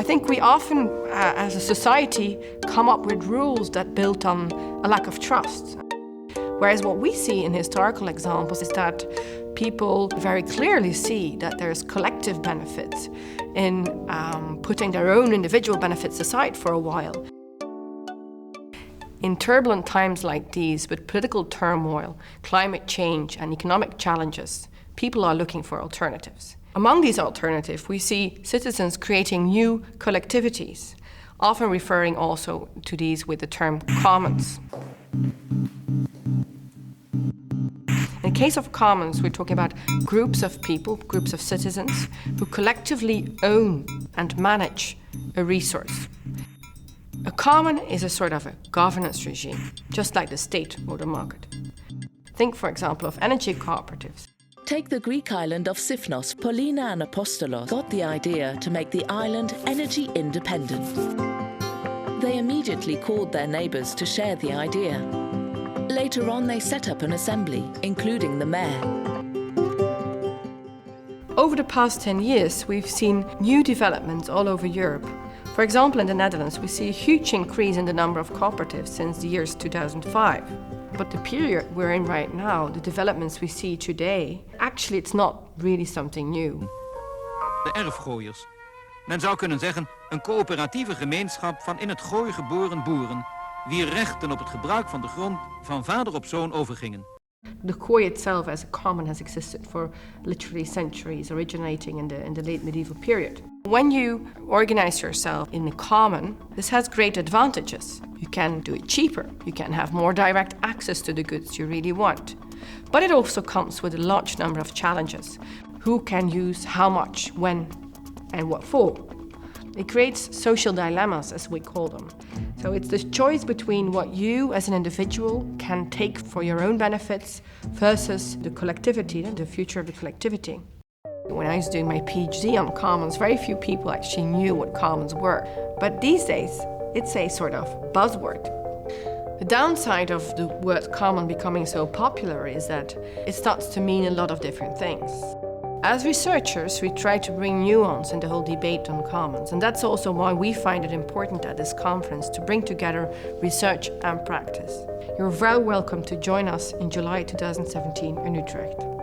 think we often, as a society, come up with rules that build on a lack of trust. Whereas what we see in historical examples is that people very clearly see that there's collective benefits in putting their own individual benefits aside for a while. In turbulent times like these, with political turmoil, climate change and economic challenges, people are looking for alternatives. Among these alternatives, we see citizens creating new collectivities, often referring also to these with the term commons. In the case of commons, we're talking about groups of people, groups of citizens, who collectively own and manage a resource. A common is a sort of a governance regime, just like the state or the market. Think, for example, of energy cooperatives. Take the Greek island of Sifnos. Paulina and Apostolos got the idea to make the island energy independent. They immediately called their neighbours to share the idea. Later on, they set up an assembly, including the mayor. Over the past 10 years, we've seen new developments all over Europe. For example, in the Netherlands, we see a huge increase in the number of cooperatives since the years 2005. But the period we're in right now, the developments we see today, actually it's not really something new. De erfgooiers. Men zou kunnen zeggen een coöperatieve gemeenschap van in het gooi geboren boeren, wier rechten op het gebruik van de grond van vader op zoon overgingen. The kooi itself as a common has existed for literally centuries, originating in the late medieval period. When you organize yourself in a common, this has great advantages. You can do it cheaper, you can have more direct access to the goods you really want. But it also comes with a large number of challenges. Who can use how much, when, and what for? It creates social dilemmas, as we call them. So it's the choice between what you as an individual can take for your own benefits versus the collectivity and the future of the collectivity. When I was doing my PhD on commons, very few people actually knew what commons were. But these days, it's a sort of buzzword. The downside of the word common becoming so popular is that it starts to mean a lot of different things. As researchers, we try to bring nuance in the whole debate on commons, and that's also why we find it important at this conference to bring together research and practice. You're very welcome to join us in July 2017 in Utrecht.